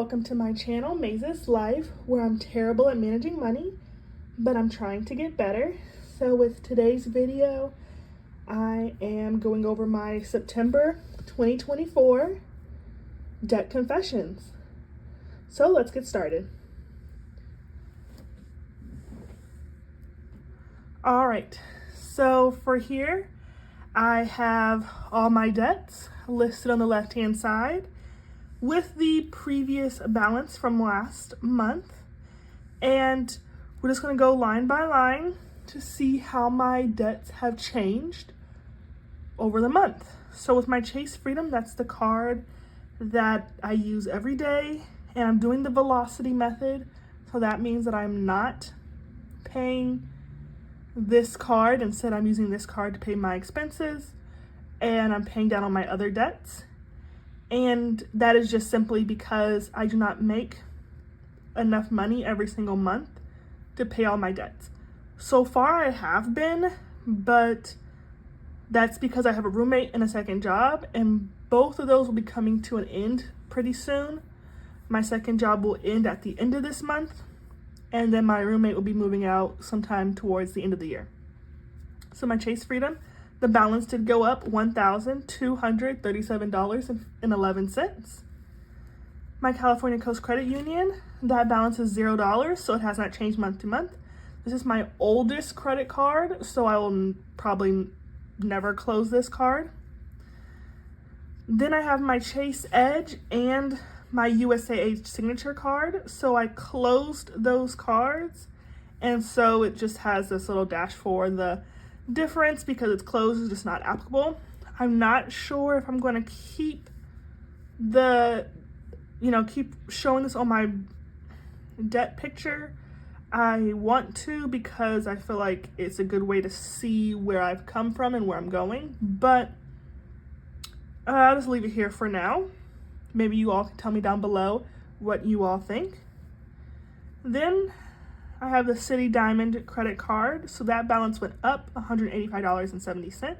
welcome to my channel, Maze's Life, where I'm terrible at managing money, but I'm trying to get better. So with today's video, I am going over my September 2024 debt confessions. So let's get started. All right, so for here, I have all my debts listed on the left-hand side with the previous balance from last month. And we're just gonna go line by line to see how my debts have changed over the month. So with my Chase Freedom, that's the card that I use every day, and I'm doing the velocity method. So that means that I'm not paying this card. Instead, I'm using this card to pay my expenses, and I'm paying down on my other debts. And that is just simply because I do not make enough money every single month to pay all my debts. So far I have been, but that's because I have a roommate and a second job, and both of those will be coming to an end pretty soon. My second job will end at the end of this month, and then my roommate will be moving out sometime towards the end of the year. So my Chase Freedom, the balance did go up $1,237.11. My California Coast Credit Union, that balance is $0, so it has not changed month to month. This is my oldest credit card, so I will probably never close this card. Then I have my Chase Edge and my USAA signature card. So I closed those cards, and so it just has this little dash for the difference because it's closed, it's just not applicable. I'm not sure if I'm going to keep keep showing this on my debt picture. I want to, because I feel like it's a good way to see where I've come from and where I'm going, but I'll just leave it here for now. Maybe you all can tell me down below what you all think. Then I have the City Diamond credit card. So that balance went up $185.70. And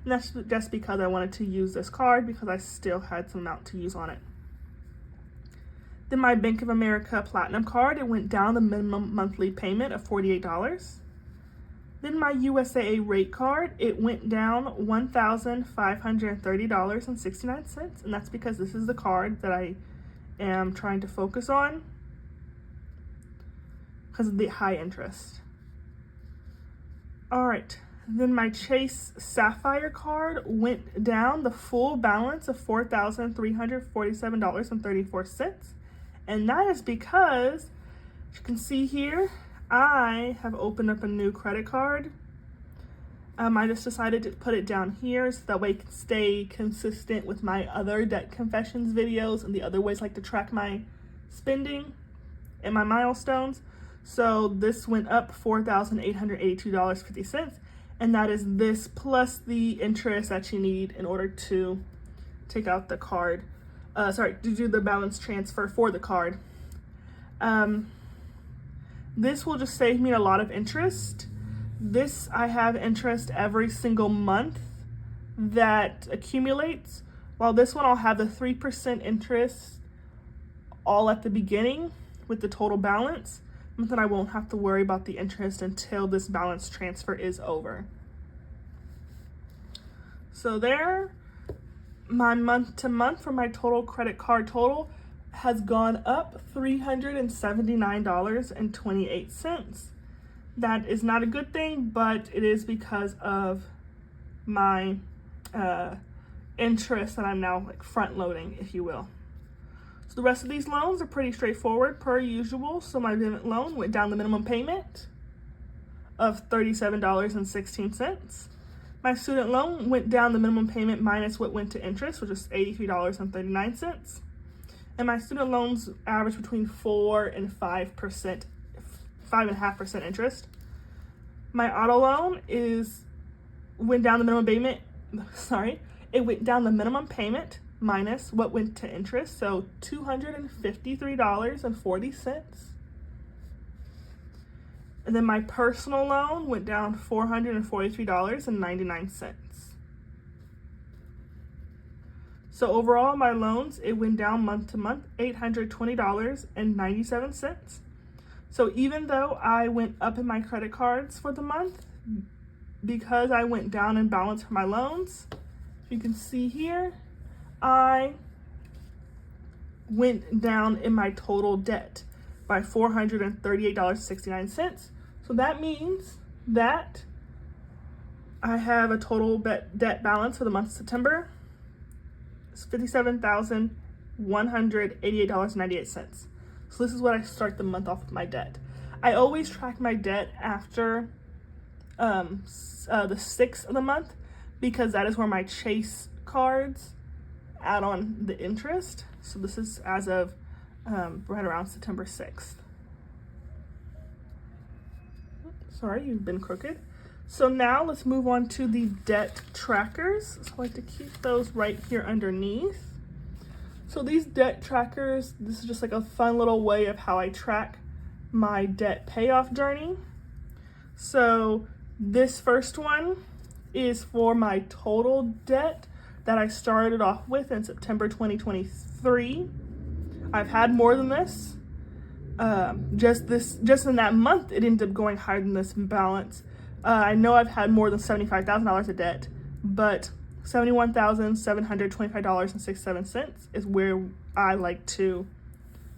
that's just because I wanted to use this card because I still had some amount to use on it. Then my Bank of America Platinum card, it went down the minimum monthly payment of $48. Then my USAA rate card, it went down $1,530.69, and that's because this is the card that I am trying to focus on because of the high interest. All right, then my Chase Sapphire card went down the full balance of $4,347.34, and that is because, as you can see here, I have opened up a new credit card. I just decided to put it down here so that way I can stay consistent with my other debt confessions videos and the other ways I like to track my spending and my milestones. So this went up $4,882.50, and that is this plus the interest that you need in order to take out the card. To do the balance transfer for the card. This will just save me a lot of interest. This, I have interest every single month that accumulates, while this one I'll have the 3% interest all at the beginning with the total balance, but then I won't have to worry about the interest until this balance transfer is over. So there, my month to month for my total credit card total has gone up $379.28. That is not a good thing, but it is because of my interest that I'm now front loading, if you will. So the rest of these loans are pretty straightforward per usual. So my Vivint loan went down the minimum payment of $37.16. My student loan went down the minimum payment minus what went to interest, which is $83.39. And my student loans average between 4 and 5%, 5.5% interest. My auto loan went down the minimum payment. It went down the minimum payment minus what went to interest, so $253.40. And then my personal loan went down $443.99. So overall, my loans, it went down month to month, $820.97. So even though I went up in my credit cards for the month, because I went down in balance for my loans, you can see here, I went down in my total debt by $438.69. So that means that I have a total debt balance for the month of September. It's $57,188.98. So this is what I start the month off with my debt. I always track my debt after the 6th of the month, because that is where my Chase cards add on the interest. So this is as of right around September 6th. Sorry, you've been crooked. So now let's move on to the debt trackers. So I like to keep those right here underneath. So these debt trackers, this is just like a fun little way of how I track my debt payoff journey. So this first one is for my total debt that I started off with in September 2023. I've had more than this. Just in that month, it ended up going higher than this balance. I know I've had more than $75,000 of debt, but $71,725.67 is where I like to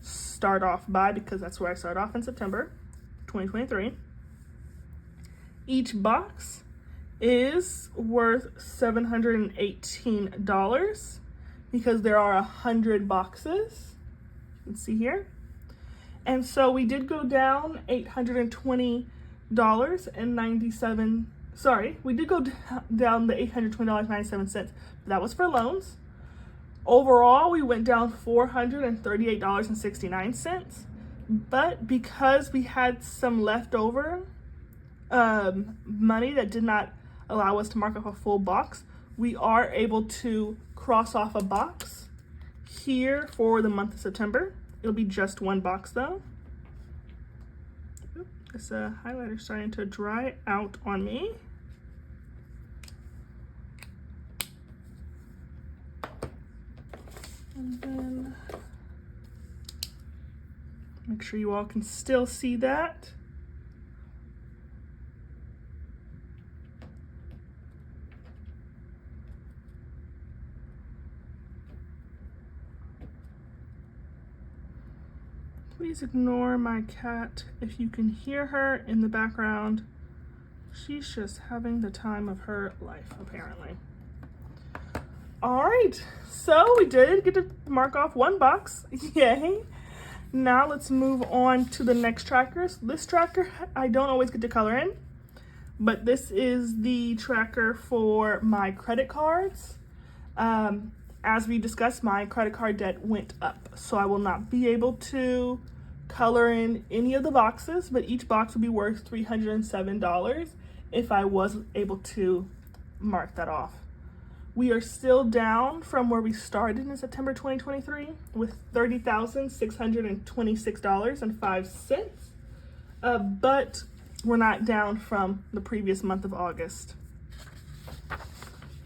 start off by, because that's where I started off in September 2023. Each box is worth $718 because there are 100 boxes. You can see here. And so we did go down $820.97. Sorry, we did go down the $820.97, but that was for loans. Overall, we went down $438.69, but because we had some leftover money that did not allow us to mark off a full box, we are able to cross off a box here for the month of September. It'll be just one box though. This highlighter's starting to dry out on me. And then make sure you all can still see that. Please ignore my cat if you can hear her in the background. She's just having the time of her life, apparently. All right, so we did get to mark off one box. Yay. Now let's move on to the next trackers. This tracker, I don't always get to color in, but this is the tracker for my credit cards. As we discussed, my credit card debt went up, so I will not be able to color in any of the boxes, but each box would be worth $307 if I was able to mark that off. We are still down from where we started in September 2023 with $30,626.05, but we're not down from the previous month of August.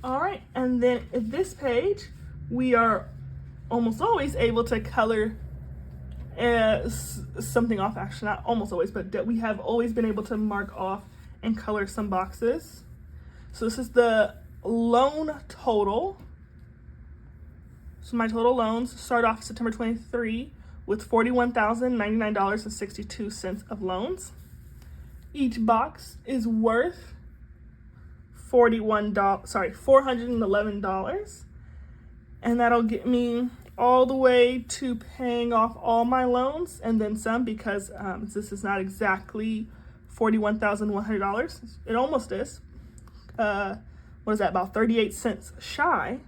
All right, and then at this page, we are almost always able to color something off. Actually, not almost always, but we have always been able to mark off and color some boxes. So this is the loan total. So my total loans start off September 23 with $41,099.62 of loans. Each box is worth $411, and that'll get me all the way to paying off all my loans and then some, because this is not exactly $41,100. It almost is. What is that, about 38 cents shy?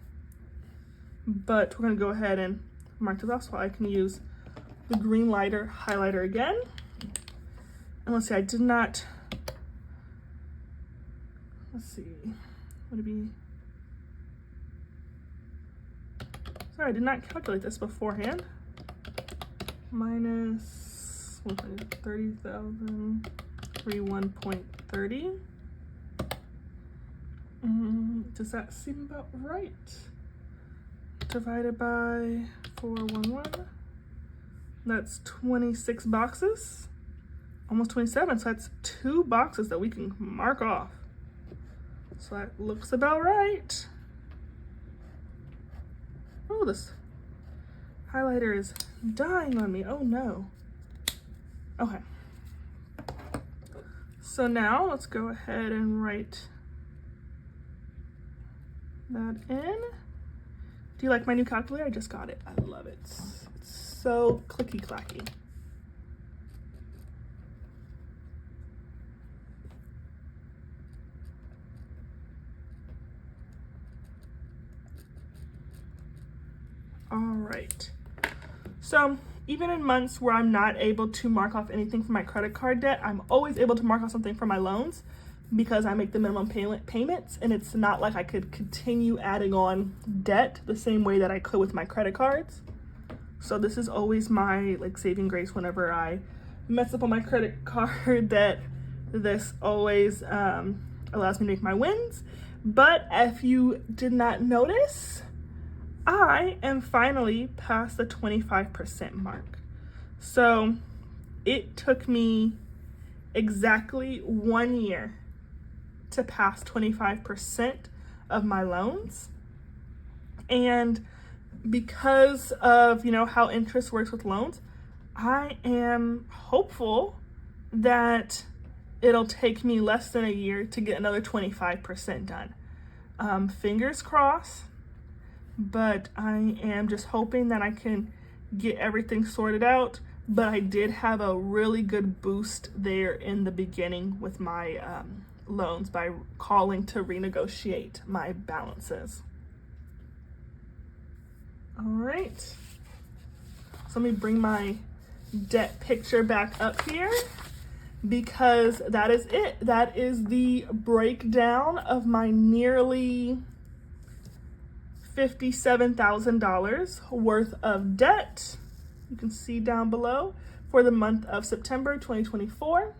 But we're gonna go ahead and mark this off so I can use the green highlighter again. And let's see, I did not, would it be, sorry, I did not calculate this beforehand. Minus 30,000, 31.30. Does that seem about right? divided by 411. That's 26 boxes, almost 27. So that's 2 boxes that we can mark off. So that looks about right. Oh, this highlighter is dying on me. Oh no. Okay. So now let's go ahead and write that in. Do you like my new calculator? I just got it. I love it. It's so clicky clacky. All right. So even in months where I'm not able to mark off anything for my credit card debt, I'm always able to mark off something for my loans because I make the minimum payments, and it's not like I could continue adding on debt the same way that I could with my credit cards. So this is always my like saving grace whenever I mess up on my credit card debt. This always allows me to make my wins. But if you did not notice, I am finally past the 25% mark. So it took me exactly 1 year to pass 25% of my loans. And because of, you know, how interest works with loans, I am hopeful that it'll take me less than a year to get another 25% done. Fingers crossed. But I am just hoping that I can get everything sorted out. But I did have a really good boost there in the beginning with my loans by calling to renegotiate my balances. All right. So let me bring my debt picture back up here because that is it. That is the breakdown of my nearly $57,000 worth of debt. You can see down below for the month of September 2024.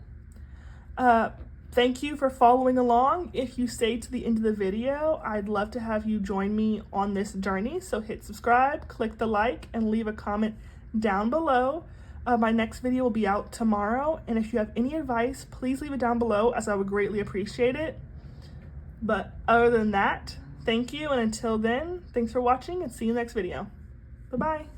Thank you for following along. If you stayed to the end of the video, I'd love to have you join me on this journey. So hit subscribe, click the like, and leave a comment down below. My next video will be out tomorrow. And if you have any advice, please leave it down below as I would greatly appreciate it. But other than that, thank you, and until then, thanks for watching and see you in the next video. Bye-bye.